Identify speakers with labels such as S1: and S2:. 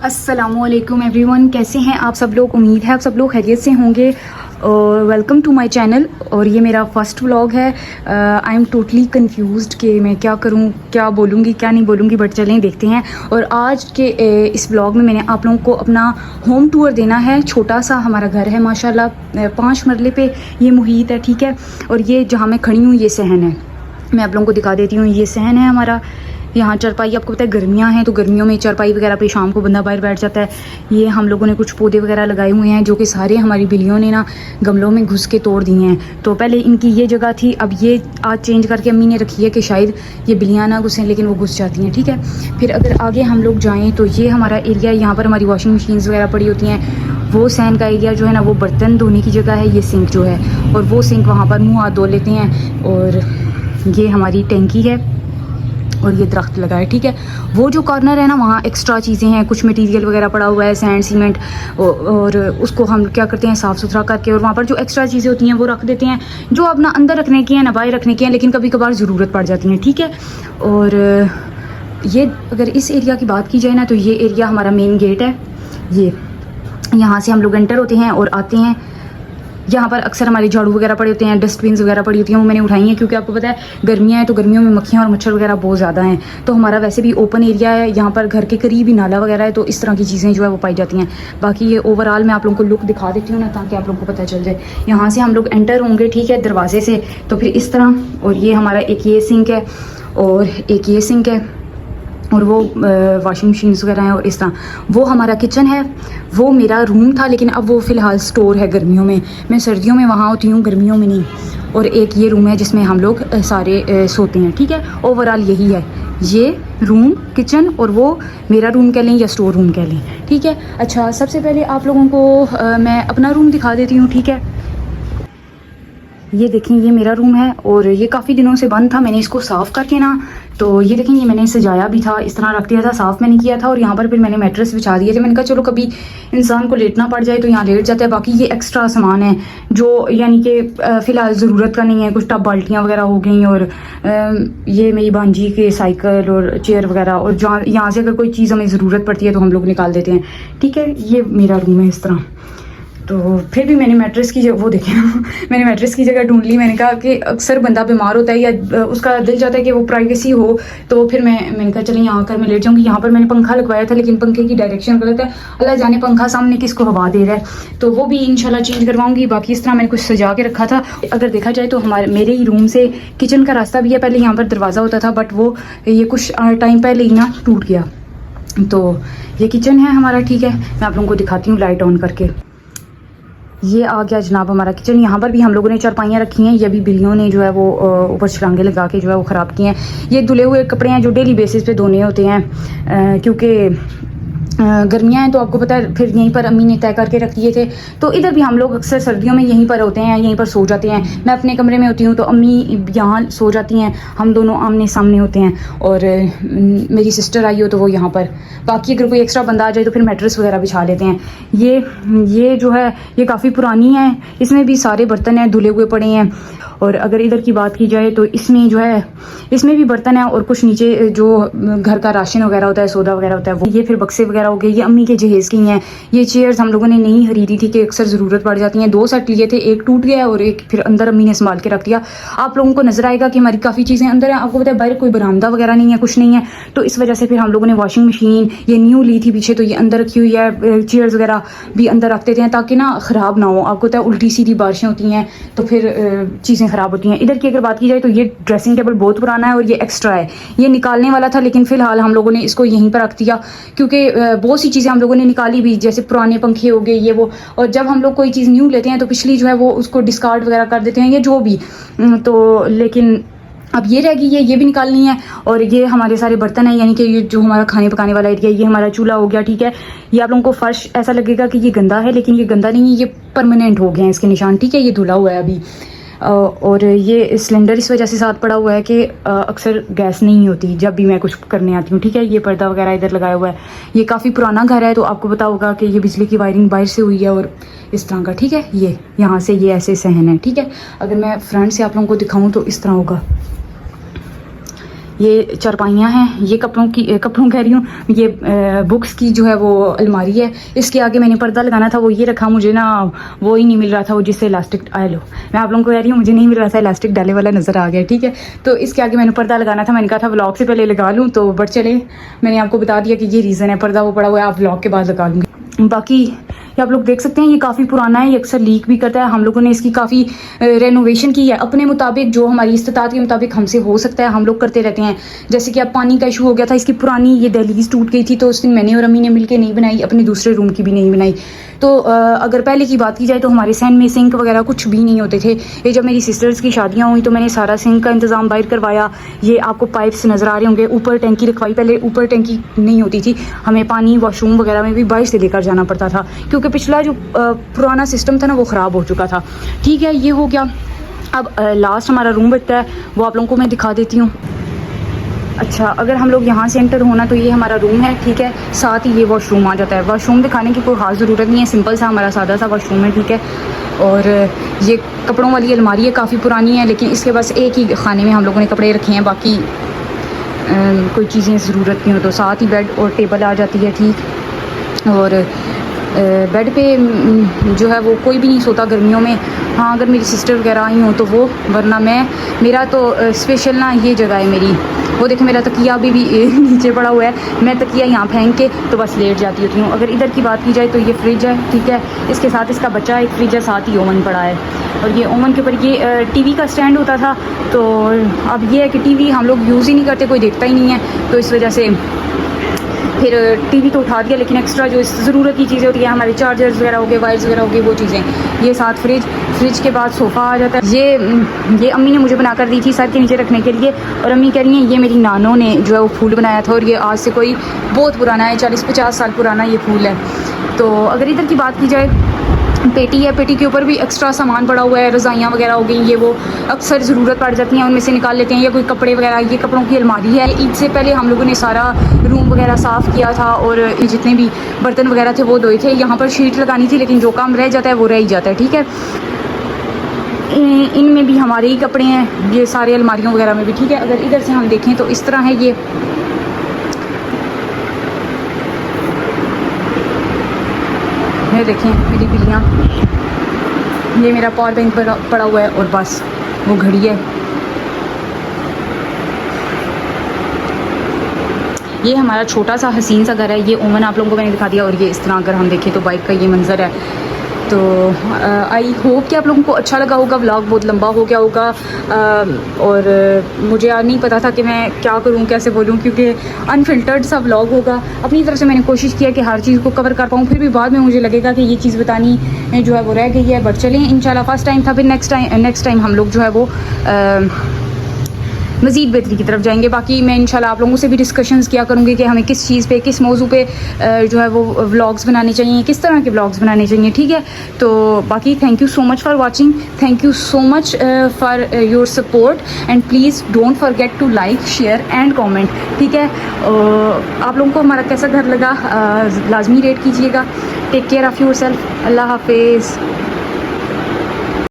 S1: अस्सलामुअलैकुम एवरीवन, कैसे हैं आप सब लोग। उम्मीद है आप सब लोग खैरियत से होंगे। Welcome to my channel. और ये मेरा फर्स्ट व्लॉग है। आई एम टोटली कंफ्यूज्ड कि मैं क्या करूं, क्या बोलूँगी, क्या नहीं बोलूँगी, बट चलें देखते हैं। और आज के इस व्लॉग में मैंने आप लोगों को अपना होम टूर देना है। छोटा सा हमारा घर है माशाल्लाह, 5 मरले पे ये मुहित है, ठीक है। और ये जहाँ मैं खड़ी हूँ ये सहन है, मैं आप लोगों को दिखा देती हूँ। ये सहन है हमारा। यहाँ चारपाई, आपको पता है गर्मियाँ हैं तो गर्मियों में चारपाई वगैरह पे शाम को बंदा बाहर बैठ जाता है। ये हम लोगों ने कुछ पौधे वगैरह लगाए हुए हैं जो कि सारे हमारी बिल्लियों ने ना गमलों में घुस के तोड़ दिए हैं। तो पहले इनकी ये जगह थी, अब ये आज चेंज करके अम्मी ने रखी है कि शायद ये बिल्लियाँ ना घुसें, लेकिन वो घुस जाती हैं, ठीक है। फिर अगर आगे हम लोग जाएँ तो ये हमारा एरिया है, यहाँ पर हमारी वॉशिंग मशीन्स वगैरह पड़ी होती हैं। वो सैन का एरिया जो है ना, वो बर्तन धोने की जगह है। ये सिंक जो है, और वो सिंक वहाँ पर मुँह हाथ धो लेते हैं। और ये हमारी टैंकी है और ये दरख्त लगा है, ठीक है। वो जो कॉर्नर है ना, वहाँ एक्स्ट्रा चीज़ें हैं, कुछ मटेरियल वगैरह पड़ा हुआ है, सैंड सीमेंट, और उसको हम क्या करते हैं साफ़ सुथरा करके, और वहाँ पर जो एक्स्ट्रा चीज़ें होती हैं वो रख देते हैं, जो अपना अंदर रखने की हैं ना बाहर रखने की हैं, लेकिन कभी कभार ज़रूरत पड़ जाती है, ठीक है। और ये अगर इस एरिया की बात की जाए ना, तो ये एरिया हमारा मेन गेट है। ये यहाँ से हम लोग एंटर होते हैं और आते हैं। यहाँ पर अक्सर हमारे झाड़ू वगैरह पड़े होते हैं, डस्टबिन वगैरह पड़ी होती हैं, वो मैंने उठाई हैं क्योंकि आपको पता है गर्मियाँ हैं तो गर्मियों में मक्खियाँ और मच्छर वगैरह बहुत ज़्यादा हैं। तो हमारा वैसे भी ओपन एरिया है, यहाँ पर घर के करीब ही नाला वगैरह है, तो इस तरह की चीज़ें जो है वो पाई जाती हैं। बाकी ये ओवरऑल मैं आप लोगों को लुक दिखा देती हूँ ना, ताकि आप लोगों को पता चल जाए। यहाँ से हम लोग एंटर होंगे, ठीक है, दरवाजे से, तो फिर इस तरह। और ये हमारा एक ये सिंक है और एक ये सिंक है, और वो वॉशिंग मशीन्स वगैरह हैं। और इस तरह वो हमारा किचन है। वो मेरा रूम था, लेकिन अब वो फ़िलहाल स्टोर है गर्मियों में। मैं सर्दियों में वहाँ होती हूँ, गर्मियों में नहीं। और एक ये रूम है जिसमें हम लोग सारे सोते हैं, ठीक है। ओवरऑल यही है, ये रूम, किचन, और वो मेरा रूम कह लें या स्टोर रूम कह लें, ठीक है। अच्छा, सबसे पहले आप लोगों को मैं अपना रूम दिखा देती हूँ, ठीक है। ये देखें, ये मेरा रूम है और ये काफ़ी दिनों से बंद था। मैंने इसको साफ़ करके ना, तो ये देखें, ये मैंने सजाया भी था, इस तरह रख दिया था, साफ़ मैंने किया था। और यहाँ पर फिर मैंने मैट्रेस बिछा दिए थे। मैंने कहा चलो कभी इंसान को लेटना पड़ जाए तो यहाँ लेट जाता है। बाकी ये एक्स्ट्रा सामान है जो यानी कि फ़िलहाल ज़रूरत का नहीं है। कुछ टब बाल्टियाँ वगैरह हो गई, और ये मेरी भांजी के साइकिल और चेयर वगैरह, और जहाँ यहाँ से अगर कोई चीज़ हमें ज़रूरत पड़ती है तो हम लोग निकाल देते हैं, ठीक है। ये मेरा रूम है इस तरह। तो फिर भी मैंने मैट्रेस की जगह, वो देखें मैंने मैट्रेस की जगह ढूंढ ली। मैंने कहा कि अक्सर बंदा बीमार होता है या उसका दिल चाहता है कि वो प्राइवेसी हो, तो फिर मैंने कहा चलिए यहाँ आकर मैं लेट जाऊँगी। यहाँ पर मैंने पंखा लगवाया था, लेकिन पंखे की डायरेक्शन गलत है। अल्लाह जाने पंखा सामने किसको हवा दे रहा है, तो वो भी इंशाल्लाह चेंज करवाऊँगी। बाकी इस तरह मैंने कुछ सजा के रखा था। अगर देखा जाए तो मेरे ही रूम से किचन का रास्ता भी है। पहले यहाँ पर दरवाज़ा होता था, बट वो ये कुछ टाइम पहले ही ना टूट गया। तो ये किचन है हमारा, ठीक है। मैं आप लोगों को दिखाती हूँ लाइट ऑन करके। ये आ गया जनाब हमारा किचन। यहाँ पर भी हम लोगों ने चारपाइयाँ रखी हैं। ये भी बिल्लियों ने जो है वो ऊपर छलांगे लगा के जो है वो ख़राब किए हैं। ये धुले हुए कपड़े हैं जो डेली बेसिस पे धोने होते हैं, क्योंकि गर्मियाँ हैं तो आपको पता है। फिर यहीं पर अम्मी ने तय करके रख दिए थे, तो इधर भी हम लोग अक्सर सर्दियों में यहीं पर होते हैं, यहीं पर सो जाते हैं। मैं अपने कमरे में होती हूँ तो अम्मी यहाँ सो जाती हैं, हम दोनों आमने सामने होते हैं। और मेरी सिस्टर आई हो तो वो यहाँ पर। बाकी अगर कोई एक्स्ट्रा बंदा आ जाए तो फिर मैट्रेस वगैरह बिछा लेते हैं। ये जो है ये काफ़ी पुरानी है, इसमें भी सारे बर्तन हैं, धुले हुए पड़े हैं। और अगर इधर की बात की जाए तो इसमें जो है, इसमें भी बर्तन है, और कुछ नीचे जो घर का राशन वगैरह होता है, सौदा वगैरह होता है वो। ये फिर बक्से वगैरह हो गए, ये अम्मी के जहेज़ की हैं। ये चेयर्स हम लोगों ने नहीं खरीदी थी कि अक्सर ज़रूरत पड़ जाती हैं। 2 सेट लिए थे, एक टूट गया और एक फिर अंदर अम्मी ने संभाल के रख दिया। आप लोगों को नजर आएगा कि हमारी काफ़ी चीज़ें अंदर हैं। आपको पता है बाहर कोई बरामदा वगैरह नहीं है, कुछ नहीं है, तो इस वजह से फिर हम लोगों ने वॉशिंग मशीन ये न्यू ली थी पीछे, तो ये अंदर रखी हुई है। चेयर्स वगैरह भी अंदर रख देते हैं ताकि ना ख़राब ना हो। आपको पता है उल्टी सीधी बारिशें होती हैं तो फिर चीज़ें ख़राब होती हैं। इधर की अगर बात की जाए तो ये ड्रेसिंग टेबल बहुत पुराना है और ये एक्स्ट्रा है। ये निकालने वाला था, लेकिन फ़िलहाल हम लोगों ने इसको यहीं पर रख दिया, क्योंकि बहुत सी चीज़ें हम लोगों ने निकाली भी, जैसे पुराने पंखे हो गए, ये वो। और जब हम लोग कोई चीज़ न्यू लेते हैं तो पिछली जो है वो उसको डिस्कार्ड वगैरह कर देते हैं, या जो भी। तो लेकिन अब ये रह गई है, ये भी निकालनी है। और ये हमारे सारे बर्तन हैं, यानी कि ये जो हमारा खाने पकाने वाला एरिया, ये हमारा चूल्हा हो गया, ठीक है। ये आप लोगों को फर्श ऐसा लगेगा कि ये गंदा है, लेकिन ये गंदा नहीं है, ये परमानेंट हो गए हैं इसके निशान, ठीक है। ये धुला हुआ है अभी। और ये सिलेंडर इस वजह से साथ पड़ा हुआ है कि अक्सर गैस नहीं होती जब भी मैं कुछ करने आती हूँ, ठीक है। ये पर्दा वगैरह इधर लगाया हुआ है। ये काफ़ी पुराना घर है, तो आपको पता होगा कि ये बिजली की वायरिंग बाहर से हुई है और इस तरह का, ठीक है। ये यहाँ से ये ऐसे सहन है, ठीक है। अगर मैं फ्रंट से आप लोगों को दिखाऊँ तो इस तरह होगा। ये चारपाइयाँ हैं, ये कपड़ों कह रही हूँ, ये बुक्स की जो है वो अलमारी है। इसके आगे मैंने पर्दा लगाना था, वो ये रखा, मुझे ना वो ही नहीं मिल रहा था, वो जिससे इलास्टिक आया। लो, मैं आप लोगों को कह रही हूँ, मुझे नहीं मिल रहा था, इलास्टिक डाले वाला नज़र आ गया, ठीक है। तो इसके आगे मैंने पर्दा लगाना था, मैंने कहा था व्लॉग से पहले लगा लूँ, तो बट चले, मैंने आपको बता दिया कि ये रीज़न है, पर्दा वो पड़ा हुआ है, आप व्लॉग के बाद लगा लूँगी। बाकी ये आप लोग देख सकते हैं, ये काफ़ी पुराना है, ये अक्सर लीक भी करता है। हम लोगों ने इसकी काफ़ी रेनोवेशन की है अपने मुताबिक, जो हमारी इस्तात के मुताबिक हमसे हो सकता है, हम लोग करते रहते हैं। जैसे कि अब पानी का इशू हो गया था, इसकी पुरानी ये दहलीज टूट गई थी, तो उस दिन मैंने और अम्मी ने मिलकर नहीं बनाई, अपने दूसरे रूम की भी नहीं बनाई। तो अगर पहले की बात की जाए तो हमारे सहन में सिंक वगैरह कुछ भी नहीं होते थे। ये जब मेरी सिस्टर्स की शादियाँ हुई तो मैंने सारा सिंक का इंतज़ाम बाहर करवाया। ये आपको पाइप्स नज़र आ रहे होंगे, ऊपर टैंकी रखवाई। पहले ऊपर टैंकी नहीं होती थी, हमें पानी वॉशरूम वगैरह में भी बाहर से लेकर जाना पड़ता था, क्योंकि पिछला जो पुराना सिस्टम था ना वो ख़राब हो चुका था। ठीक है, ये हो गया। अब लास्ट हमारा रूम बचता है, वो आप लोगों को मैं दिखा देती हूँ। अच्छा, अगर हम लोग यहाँ से एंटर होना तो ये हमारा रूम है, ठीक है। साथ ही ये वॉशरूम आ जाता है। वॉशरूम दिखाने की कोई खास ज़रूरत नहीं है, सिंपल सा हमारा सादा सा वॉशरूम है, ठीक है। और ये कपड़ों वाली अलमारी है, काफ़ी पुरानी है, लेकिन इसके बस एक ही खाने में हम लोगों ने कपड़े रखे हैं, बाकी कोई चीज़ें ज़रूरत नहीं हो। तो साथ ही बेड और टेबल आ जाती है, ठीक। और बेड पे जो है वो कोई भी नहीं सोता गर्मियों में। हाँ, अगर मेरी सिस्टर वगैरह आई हों तो वो, वरना मेरा तो स्पेशल ना ये जगह है मेरी। वो देखें, मेरा तकिया अभी भी नीचे पड़ा हुआ है, मैं तकिया यहाँ फेंक के तो बस लेट जाती होती हूँ। अगर इधर की बात की जाए तो ये फ्रिज है, ठीक है। इसके साथ इसका बच्चा एक फ्रिज है, साथ ही ओवन पड़ा है। और ये ओवन के ऊपर ये टीवी का स्टैंड होता था, तो अब ये है कि टीवी हम लोग यूज़ ही नहीं करते, कोई देखता ही नहीं है, तो इस वजह से फिर टीवी तो उठा दिया। लेकिन एक्स्ट्रा जो ज़रूरत की चीज़ें होती है, हमारे चार्जर्स वगैरह हो गए, वायर्स वगैरह हो गए, वो चीज़ें। ये साथ फ्रिज के बाद सोफ़ा आ जाता है। ये अम्मी ने मुझे बना कर दी थी सर के नीचे रखने के लिए। और अम्मी कह रही हैं ये मेरी नानों ने जो है वो फूल बनाया था, और ये आज से कोई बहुत पुराना है, 40-50 साल पुराना ये फूल है। तो अगर इधर की बात की जाए, पेटी है, पेटी के ऊपर भी एक्स्ट्रा सामान पड़ा हुआ है, रज़ाइयाँ वगैरह हो गई, ये वो अक्सर ज़रूरत पड़ जाती हैं, उनमें से निकाल लेते हैं, या कोई कपड़े वगैरह। ये कपड़ों की अलमारी है। ईद से पहले हम लोगों ने सारा रूम वगैरह साफ़ किया था, और जितने भी बर्तन वगैरह थे वो धोए थे। यहाँ पर शीट लगानी थी, लेकिन जो काम रह जाता है वो रह ही जाता है, ठीक है। इनमें भी हमारे ही कपड़े हैं, ये सारे अलमारियों वगैरह में भी, ठीक है। अगर इधर से हम देखें तो इस तरह है ये देखें मेरी बिल्लियाँ, ये मेरा पावर बैंक पड़ा हुआ है, और बस वो घड़ी है। ये हमारा छोटा सा हसीन सा घर है। ये ओवन आप लोगों को मैंने दिखा दिया। और ये इस तरह अगर हम देखें तो बाइक का ये मंज़र है। तो आई होप कि आप लोगों को अच्छा लगा होगा। व्लॉग बहुत लंबा हो गया होगा, और मुझे यार नहीं पता था कि मैं क्या करूं, कैसे बोलूं, क्योंकि अनफिल्टर्ड सा व्लॉग होगा। अपनी तरफ से मैंने कोशिश किया कि हर चीज़ को कवर कर पाऊं, फिर भी बाद में मुझे लगेगा कि ये चीज़ बतानी जो है वो रह गई है। बट चलें, इंशाल्लाह फर्स्ट टाइम था, फिर नेक्स्ट टाइम हम लोग जो है वो मज़ीद बेहतरी की तरफ जाएंगे। बाकी मैं इंशाल्लाह आप लोगों से भी डिस्कशंस किया करूँगी कि हमें किस चीज़ पे, किस मौजू पे जो है वो व्लॉग्स बनाने चाहिए, किस तरह के व्लॉग्स बनाने चाहिए, ठीक है। तो बाकी thank you so much for watching, thank you so much for your support, and please don't forget to like, share and comment, ठीक है। आप लोगों को हमारा कैसा घर लगा लाजमी रेट कीजिएगा। Take care of yourself. अल्लाह हाफिज़।